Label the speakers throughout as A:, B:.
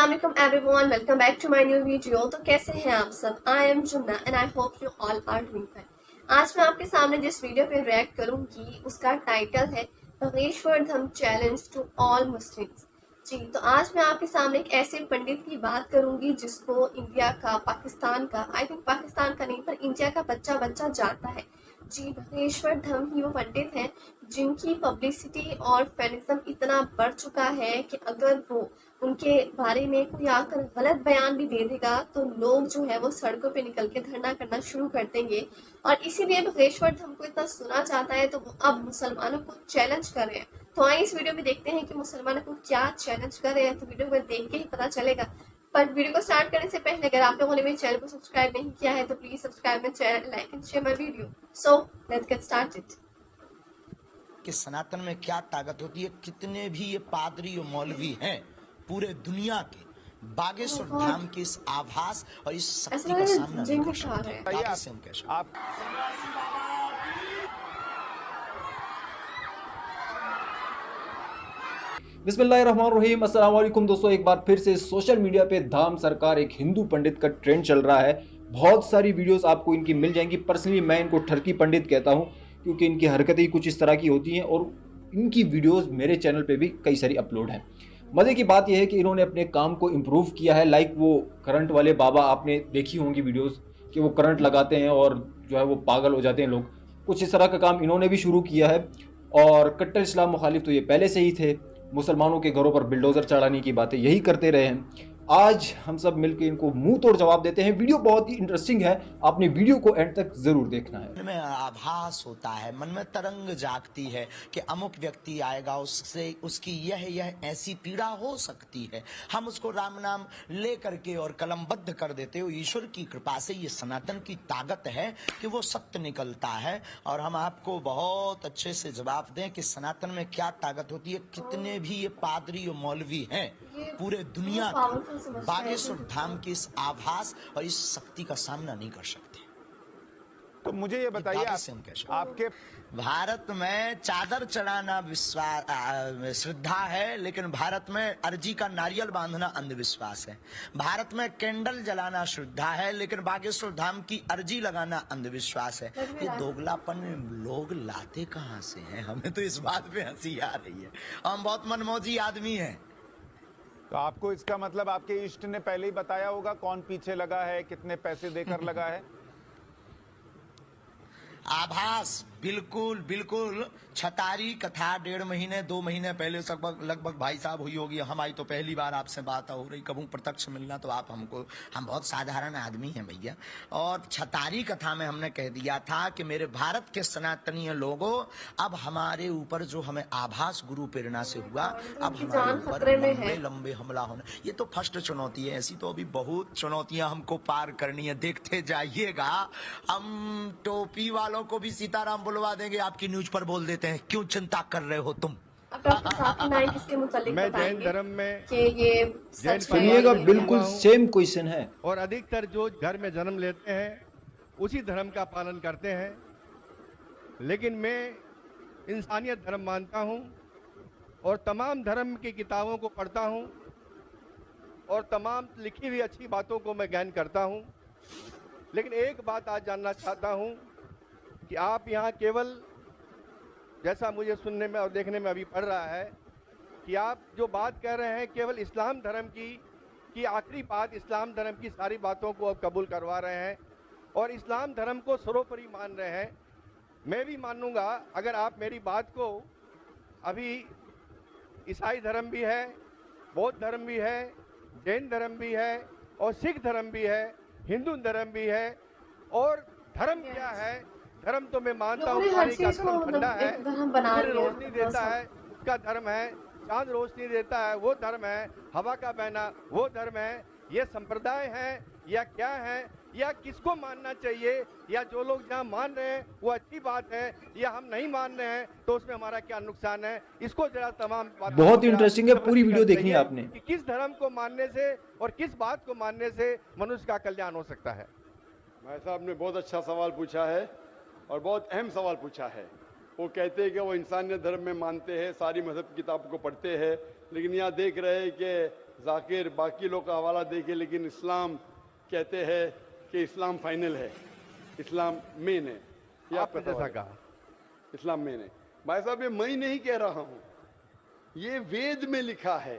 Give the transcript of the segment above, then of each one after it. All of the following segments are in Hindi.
A: अस्सलाम वालेकुम everyone, welcome back to my new video. तो कैसे हैं आप सब? I am Junna and I hope you all are doing well. आज मैं आपके सामने जिस वीडियो पे रिएक्ट करूंगी उसका टाइटल है बागेश्वर धम चैलेंज टू ऑल मुस्लिम्स। जी, तो आज मैं आपके सामने एक ऐसे पंडित की बात करूंगी जिसको इंडिया का, पाकिस्तान का, आई थिंक पाकिस्तान का नहीं पर इंडिया का बच्चा बच्चा जानता है। जी, बागेश्वर धम ही वो पंडित हैं जिनकी पब्लिसिटी और फैनिज्म इतना बढ़ चुका है कि अगर वो उनके बारे में कोई आकर गलत बयान भी दे देगा तो लोग जो है वो सड़कों पे निकल के धरना करना शुरू कर देंगे। और इसीलिए बागेश्वर धम को इतना सुना चाहता है तो वो अब मुसलमानों को चैलेंज कर रहे हैं। तो आइए इस वीडियो में देखते हैं कि मुसलमानों को क्या चैलेंज कर रहे हैं। तो वीडियो को देख के ही पता चलेगा। पर वीडियो को स्टार्ट करने से पहले अगर आप लोगों ने मेरे चैनल को सब्सक्राइब नहीं किया है तो please subscribe my channel, like and share my video. So let's get started.
B: कि सनातन में क्या ताकत होती है। कितने भी ये पादरी और मौलवी हैं पूरे दुनिया के, बागेश्वर धाम के इस आभास और इस शक्ति का सामना नहीं कर सकते। आप
C: बिस्मिल्लाहिर्रहमानिर्रहीम। अस्सलाम वालेकुम दोस्तों, एक बार फिर से सोशल मीडिया पे धाम सरकार एक हिंदू पंडित का ट्रेंड चल रहा है। बहुत सारी वीडियोस आपको इनकी मिल जाएंगी। पर्सनली मैं इनको ठरकी पंडित कहता हूं क्योंकि इनकी हरकतें ही कुछ इस तरह की होती हैं और इनकी वीडियोस मेरे चैनल पे भी कई सारी अपलोड हैं। मज़े की बात यह है कि इन्होंने अपने काम को इम्प्रूव किया है। लाइक वो करंट वाले बाबा, आपने देखी होंगी वीडियोस कि वो करंट लगाते हैं और जो है वो पागल हो जाते हैं लोग। कुछ इस तरह का काम इन्होंने भी शुरू किया है। और कट्टर इस्लाम मुखालिफ तो ये पहले से ही थे। मुसलमानों के घरों पर बिल्डोज़र चढ़ाने की बातें यही करते रहे हैं। आज हम सब मिलकर इनको मुंह तोड़ जवाब देते हैं। वीडियो बहुत ही इंटरेस्टिंग है, आपने वीडियो को एंड तक जरूर देखना है।
B: मन में आभास होता है, मन में तरंग जागती है कि अमुक व्यक्ति आएगा, उससे उसकी यह ऐसी पीड़ा हो सकती है। हम उसको राम नाम ले करके और कलमबद्ध कर देते हो। ईश्वर की कृपा से ये सनातन की ताकत है कि वो सत्य निकलता है। और हम आपको बहुत अच्छे से जवाब दें कि सनातन में क्या ताकत होती है। कितने भी ये पादरी और मौलवी हैं पूरे दुनिया के, बागेश्वर धाम के इस आभास और इस शक्ति का सामना नहीं कर सकते।
D: तो मुझे ये बताइए, आपके
B: भारत में चादर चढ़ाना विश्वास श्रद्धा है, लेकिन भारत में अर्जी का नारियल बांधना अंधविश्वास है। भारत में कैंडल जलाना श्रद्धा है, लेकिन बागेश्वर धाम की अर्जी लगाना अंधविश्वास है। ये दोगलापन लोग लाते कहाँ से हैं? हमें तो इस बात पे हंसी आ रही है। हम बहुत मनमौजी आदमी हैं।
D: तो आपको इसका मतलब आपके इष्ट ने पहले ही बताया होगा कौन पीछे लगा है, कितने पैसे देकर लगा है?
B: आभास बिल्कुल बिल्कुल। छतारी कथा 1.5 महीने 2 महीने पहले लगभग भाई साहब हुई होगी। हमारी तो पहली बार आपसे बात हो रही, कभी प्रत्यक्ष मिलना तो आप हमको, हम बहुत साधारण आदमी हैं भैया। और छतारी कथा में हमने कह दिया था कि मेरे भारत के सनातनीय लोगों, अब हमारे ऊपर जो हमें आभास गुरु प्रेरणा से हुआ, अब हमारे ऊपर लंबे लंबे हमला होना, ये तो फर्स्ट चुनौती है। ऐसी तो अभी बहुत चुनौतियां हमको पार करनी है, देखते जाइएगा। हम टोपी वालों को भी सीताराम बुलवा देंगे, आपकी न्यूज पर बोल देते हैं क्यों चिंता कर रहे हो तुम।
E: मैं जैन धर्म में
C: सुनिएगा, बिल्कुल सेम क्वेश्चन है।
E: और अधिकतर जो घर में जन्म लेते हैं उसी धर्म का पालन करते हैं, लेकिन मैं इंसानियत धर्म मानता हूं और तमाम धर्म की किताबों को पढ़ता हूं और तमाम लिखी हुई अच्छी बातों को मैं ज्ञान करता हूं। लेकिन एक बात आज जानना चाहता हूं कि आप यहाँ केवल, जैसा मुझे सुनने में और देखने में अभी पड़ रहा है, कि आप जो बात कह रहे हैं केवल इस्लाम धर्म की आखिरी बात, इस्लाम धर्म की सारी बातों को आप कबूल करवा रहे हैं और इस्लाम धर्म को सर्वोपरि मान रहे हैं। मैं भी मानूंगा अगर आप मेरी बात को, अभी ईसाई धर्म भी है, बौद्ध धर्म भी है, जैन धर्म भी है और सिख धर्म भी है, हिंदू धर्म भी है। और धर्म क्या है? धर्म तो मैं मानता हूँ पानी का धर्म ठंडा है, सूर्य रोशनी देता है उसका धर्म है, चांद रोशनी देता है वो धर्म है, हवा का बहना वो धर्म है। ये संप्रदाय है या क्या है, या किसको मानना चाहिए, या जो लोग जहाँ मान रहे हैं वो अच्छी बात है, या हम नहीं मान रहे हैं तो उसमें हमारा क्या नुकसान है? इसको जरा तमाम
C: बहुत इंटरेस्टिंग है, पूरी वीडियो देखनी है आपने
E: कि किस धर्म को मानने से और किस बात को मानने से मनुष्य का कल्याण हो सकता है।
F: भाई साहब ने बहुत अच्छा सवाल पूछा है और बहुत अहम सवाल पूछा है। वो कहते हैं कि वो इंसानियत धर्म में मानते हैं, सारी मजहब की किताबों को पढ़ते हैं, लेकिन यहाँ देख रहे हैं कि जाकिर बाकी लोग का हवाला देके, लेकिन इस्लाम कहते हैं कि इस्लाम फाइनल है, इस्लाम मेन है। ये
E: आपने
F: आपका
E: जैसा
F: सवाल है।
E: कहा।
F: इस्लाम मेन है। भाई साहब, ये मैं नहीं कह रहा हूं, ये वेद में लिखा है।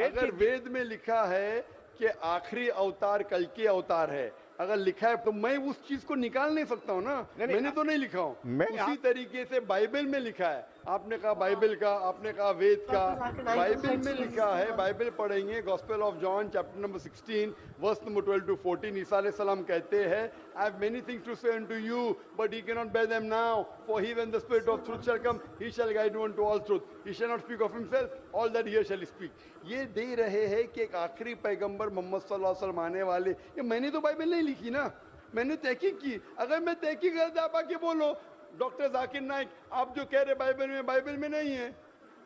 F: अगर वेद में लिखा है कि आखिरी अवतार कल के अवतार है, अगर लिखा है तो मैं उस चीज को निकाल नहीं सकता हूं ना। मैंने तो नहीं लिखा हूं, उसी तरीके से बाइबल में लिखा है। आपने कहा बाइबल का, आपने कहा वेद का, बाइबल में लिखा है। बाइबल पढ़ेंगे, gospel of John chapter number 16 verse number 12 to 14, ईसा अलैहिस्सलाम कहते हैं, I have many things to say unto you, but ye cannot bear them now. For he, when the Spirit of truth shall come, he shall guide you unto all truth. He shall not speak of himself, all that he shall speak. ये दे रहे हैं कि एक आखिरी पैगंबर मोहम्मद सल्लल्लाहु अलैहि वसल्लम आने वाले। ये मैंने तो बाइबल नहीं लिखी ना, मैंने तहकीक की। अगर मैं तहकीक करता, आप आके बोलो डॉक्टर जाकिर नाइक, आप जो कह रहे बाइबल में नहीं है,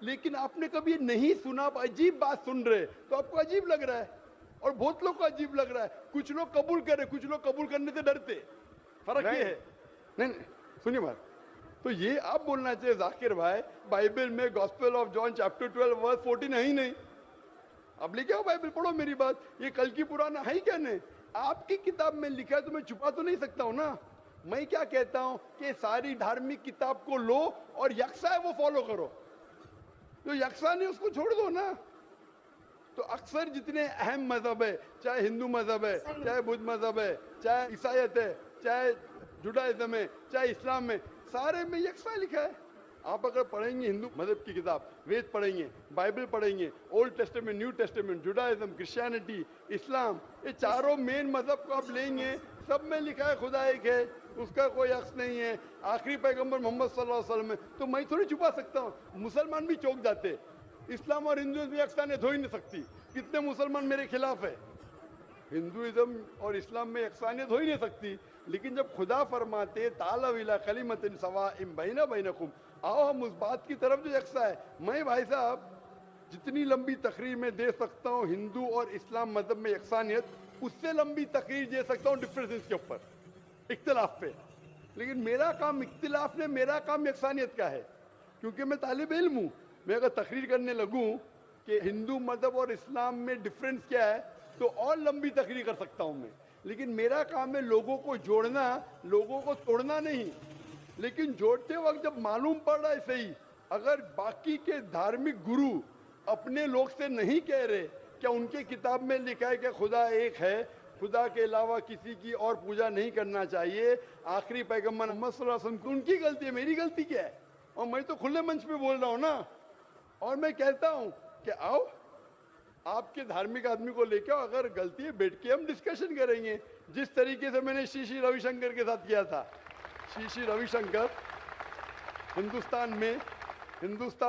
F: लेकिन आपने कभी नहीं सुना, आप अजीब बात सुन रहे तो आपको अजीब लग रहा है, और बहुत लोग को अजीब लग रहा है। कुछ लोग कबूल करे, कुछ लोग कबूल करने से डरते। फर्क ये है। नहीं, सुनिए बात, तो ये आप बोलना चाहिए जाकिर भाई, बाइबल में gospel of John chapter 12 verse 14 है ही नहीं। अब लेके आओ बाइबल, पढ़ो मेरी बात। ये कल की पुराना है ही क्या नहीं? आपकी किताब में लिखा है तो मैं छुपा तो नहीं सकता हूं ना। मैं क्या कहता हूं कि सारी धार्मिक किताब को लो और यकसा है वो फॉलो करो, जो यकसा नहीं उसको छोड़ दो ना। तो अक्सर जितने अहम मजहब है, चाहे हिंदू मजहब है, चाहे बुद्ध मजहब है, चाहे ईसाईयत है, चाहे जुडाइज्म है, चाहे इस्लाम में, सारे में यकसा लिखा है। आप अगर पढ़ेंगे हिंदू मजहब की किताब, वेद पढ़ेंगे, बाइबल पढ़ेंगे, Old Testament, New Testament, Judaism, Christianity, Islam, ये चारों मेन मजहब को आप लेंगे, सब में लिखा है खुदा एक है, उसका कोई अक्स नहीं है, आखिरी पैगंबर मोहम्मद सल्लल्लाहु अलैहि वसल्लम है। तो मैं थोड़ी छुपा सकता हूँ, मुसलमान भी चौंक जाते। इस्लाम और हिंदुइज्म में यकसानियत हो ही नहीं सकती। कितने मुसलमान मेरे खिलाफ है। हिंदुइज्म और इस्लाम में यकसानियत हो ही नहीं सकती। लेकिन जब खुदा फरमाते तालव इला कलिमतिन सवाइम बैना बैनकुम, आओ हम उस बात की तरफ जो यकसा है। मैं भाई साहब जितनी लंबी तकरीर में दे सकता हूँ हिंदू और इस्लाम मजहब में यकसानियत, उससे लंबी तकरीर दे सकता हूँ डिफरेंसेस के ऊपर, इख्तिलाफ पे। लेकिन मेरा काम इख्तिलाफ ने, मेरा काम यकसानियत का है, क्योंकि मैं तालिब इल्म हूँ। मैं अगर तकरीर करने लगूं कि हिंदू मजहब और इस्लाम में डिफरेंस क्या है, तो और लंबी तकरीर कर सकता हूं मैं। लेकिन मेरा काम है लोगों को जोड़ना, लोगों को तोड़ना नहीं। लेकिन जोड़ते वक्त जब मालूम पड़ रहा है सही, अगर बाकी के धार्मिक गुरु अपने लोग से नहीं कह रहे, क्या उनके किताब में लिखा है कि खुदा एक है, खुदा के अलावा किसी की और पूजा नहीं करना चाहिए, आखिरी पैगंबर मोहम्मद सल्लल्लाहु अलैहि वसल्लम, उनकी गलती है, मेरी गलती क्या है? और मैं तो खुले मंच पे बोल रहा हूं ना। और मैं कहता हूं कि आओ आपके धार्मिक आदमी को लेके आओ, अगर गलती है बैठ के हम डिस्कशन करेंगे, जिस तरीके से मैंने श्री रविशंकर के साथ किया था। श्री रविशंकर हिंदुस्तान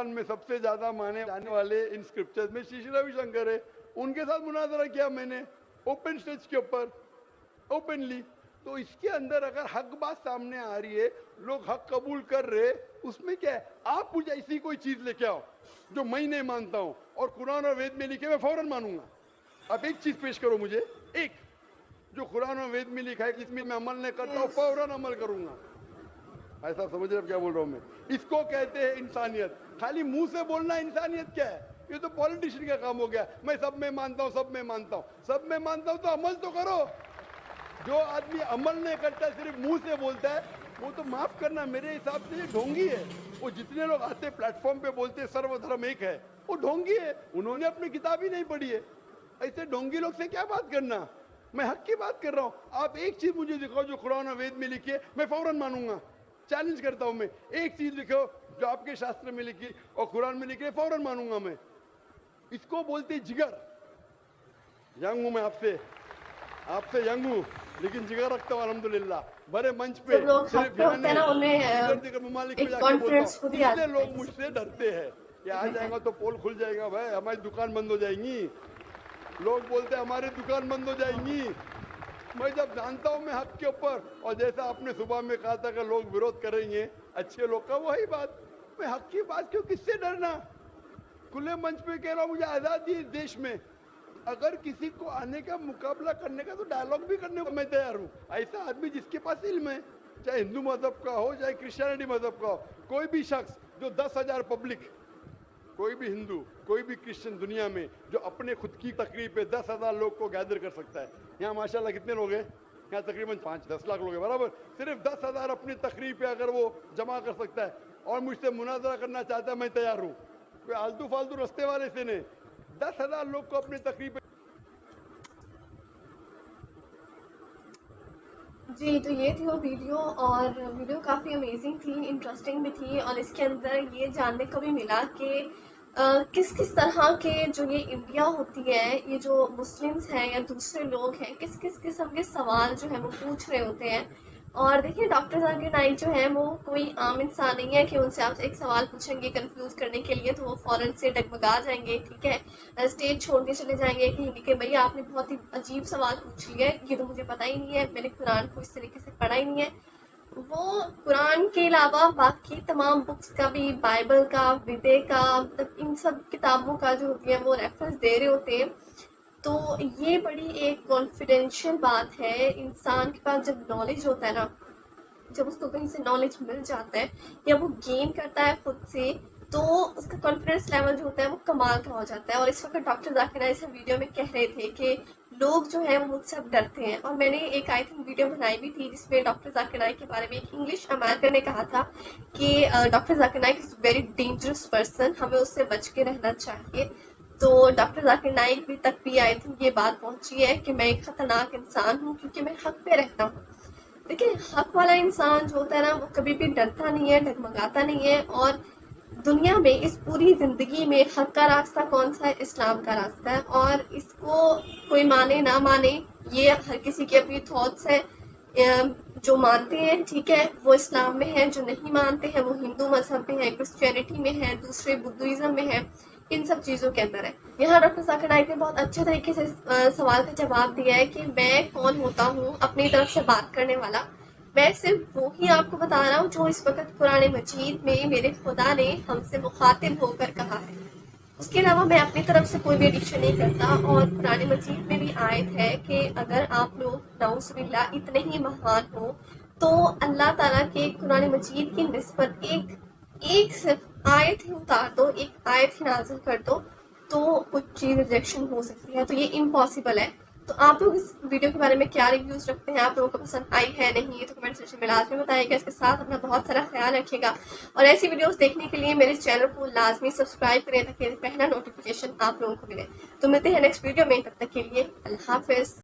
F: में सबसे ज्यादा माने जाने वाले इन स्क्रिप्चर्स में श्री रविशंकर है। उनके साथ मुनाजरा किया मैंने ओपन स्टेज के ऊपर, ओपनली। तो इसके अंदर अगर हक बात सामने आ रही है, लोग हक कबूल कर रहे, उसमें क्या है? आप मुझे ऐसी कोई चीज लेके आओ जो मैं नहीं मानता हूं और कुरान और वेद में लिखे मैं फौरन मानूंगा। आप एक चीज पेश करो मुझे, एक जो कुरान और वेद में लिखा है, इसमें मैं अमल नहीं करता हूं, फौरन अमल करूंगा। ऐसा समझ रहे क्या बोल रहा हूं मैं? इसको कहते हैं इंसानियत। खाली मुंह से बोलना इंसानियत क्या है? ये तो पॉलिटिशियन का काम हो गया। मैं सब में मानता हूं, सब में मानता हूं, सब में मानता हूं, तो अमल तो करो। जो आदमी अमल नहीं करता, सिर्फ मुंह से बोलता है, वो तो माफ करना मेरे हिसाब से ये ढोंगी है। वो जितने लोग आते प्लेटफॉर्म पे बोलते सर्वधर्म एक है, वो ढोंगी है। उन्होंने अपनी किताब ही नहीं पढ़ी है। ऐसे ढोंगी लोग से क्या बात करना? मैं हक की बात कर रहा हूं। आप एक चीज मुझे दिखाओ जो कुरान और वेद में लिखी है, मैं फौरन मानूंगा। चैलेंज करता हूं मैं, एक चीज लिखो जो आपके शास्त्र में लिखी और कुरान में लिखी है, फौरन मानूंगा मैं। इसको बोलते जिगर। यंग हूं मैं आपसे यंग हूं, लेकिन जिगर रखता हूं अल्हम्दुलिल्लाह। बड़े मंच पे
A: लोग होते हैं ना, उन्हें एक कॉन्फिडेंस खुद ही आता है।
F: लोग मुझसे डरते हैं कि आ जाएगा तो पोल खुल जाएगा, भाई हमारी दुकान बंद हो जाएंगी। लोग बोलते हैं हमारी दुकान बंद हो जाएंगी। मैं जब जानता हूं मैं हक के ऊपर, और जैसा आपने सुबह में कहा था कि लोग विरोध करेंगे अच्छे लोग का, वही बात। मैं हक की बात क्यों, किससे डरना? खुले मंच पे कह रहा हूं, मुझे आजादी है देश में। अगर किसी को आने का मुकाबला करने का, तो डायलॉग भी करने को मैं तैयार हूं। ऐसा आदमी जिसके पास इल्म है, चाहे हिंदू मजहब का हो, चाहे क्रिश्चियनिटी मजहब का हो, कोई भी शख्स जो 10,000 पब्लिक कोई भी हिंदू, कोई भी क्रिश्चियन दुनिया में जो अपने खुद की तकरीब पे 10,000 लोग को गैदर कर सकता है। यहाँ माशाल्लाह कितने लोग हैं? यहाँ तकरीबन 5-10 लाख लोग हैं, बराबर। सिर्फ 10,000 अपनी तकरीब पे अगर वो जमा कर सकता है और मुझसे मुनाजरा करना चाहता है, मैं तैयार हूँ। कोई आलतू फालतू रस्ते वाले से नहीं, 10,000 लोग को अपनी तकरीब पे।
A: जी, तो ये थी वो वीडियो, और वीडियो काफ़ी अमेजिंग थी, इंटरेस्टिंग भी थी, और इसके अंदर ये जानने को भी मिला कि किस किस तरह के जो ये इंडिया होती है, ये जो मुस्लिम्स हैं या दूसरे लोग हैं, किस किस किस्म के सवाल जो है वो पूछ रहे होते हैं। और देखिए, डॉक्टर जाकिर नाइक जो है वो कोई आम इंसान नहीं है कि उनसे आप एक सवाल पूछेंगे कंफ्यूज करने के लिए तो वो फ़ौरन से डगमगा जाएंगे, ठीक है, स्टेज छोड़ के चले जाएंगे कि भैया आपने बहुत ही अजीब सवाल पूछ लिया है, ये तो मुझे पता ही नहीं है, मैंने कुरान को इस तरीके से पढ़ा ही नहीं है। वो कुरान के अलावा बाकी तमाम बुक्स का भी, बाइबल का, विदे का, मतलब इन सब किताबों का जो होती है वो रेफरेंस दे रहे होते हैं। तो ये बड़ी एक कॉन्फिडेंशियल बात है। इंसान के पास जब नॉलेज होता है ना, जब उसको कहीं से नॉलेज मिल जाता है या वो गेन करता है खुद से, तो उसका कॉन्फिडेंस लेवल जो होता है वो कमाल का हो जाता है। और इस वक्त डॉक्टर जाकिर नाइक इस वीडियो में कह रहे थे कि लोग जो है वो मुझसे अब डरते हैं। और मैंने एक आई थिंक वीडियो बनाई भी थी जिसमें डॉक्टर जाकिर नाइक के बारे में एक इंग्लिश अमेरिकन ने कहा था कि doctor Zakir Naik is very dangerous person, हमें उससे बच के रहना चाहिए। तो डॉक्टर जाकिर नाइक भी तक भी आई थिंक ये बात पहुंची है कि मैं एक ख़तरनाक इंसान हूँ क्योंकि मैं हक पे रहता हूँ। देखिए, हक वाला इंसान जो होता है ना वो कभी भी डरता नहीं है, डगमगाता नहीं है। और दुनिया में इस पूरी ज़िंदगी में हक का रास्ता कौन सा है? इस्लाम का रास्ता है। और इसको कोई माने ना माने, ये हर किसी की अपनी थॉट्स है। जो मानते हैं ठीक है वो इस्लाम में है, जो नहीं मानते हैं वो हिंदू मजहब में है, क्रिश्चियनिटी में है, दूसरे बुद्धिज़्म में है, इन सब चीज़ों के अंदर है। यहाँ डॉक्टर जाकिर नाइक ने बहुत अच्छे तरीके से सवाल का जवाब दिया है कि मैं कौन होता हूँ अपनी तरफ से बात करने वाला। मैं सिर्फ वो ही आपको बता रहा हूँ जो इस वक्त कुरान मजीद में मेरे खुदा ने हमसे मुखातिब होकर कहा है। उसके अलावा मैं अपनी तरफ से कोई भी एडिक्शन नहीं करता। और कुरान मजीद में भी आयत है कि अगर आप लोग नाउज़ुबिल्लाह इतने ही महान हो तो अल्लाह ताला के कुरान मजीद की निस्बत एक सिर्फ आयत ही उतार दो, एक आयत ही नाज़िल कर दो, तो कुछ चीज़ रिजेक्शन हो सकती है। तो ये इम्पॉसिबल है। तो आप लोग इस वीडियो के बारे में क्या रिव्यूज़ रखते हैं? आप लोगों को पसंद आई है नहीं? ये तो कमेंट सेक्शन में लाजमी बताइएगा। इसके साथ अपना बहुत सारा ख्याल रखिएगा और ऐसी वीडियोस देखने के लिए मेरे चैनल को लाजमी सब्सक्राइब करें ताकि पहला नोटिफिकेशन आप लोगों को मिले। तो मिलते हैं नेक्स्ट वीडियो में, तब तक के लिए अल्लाह हाफिज़।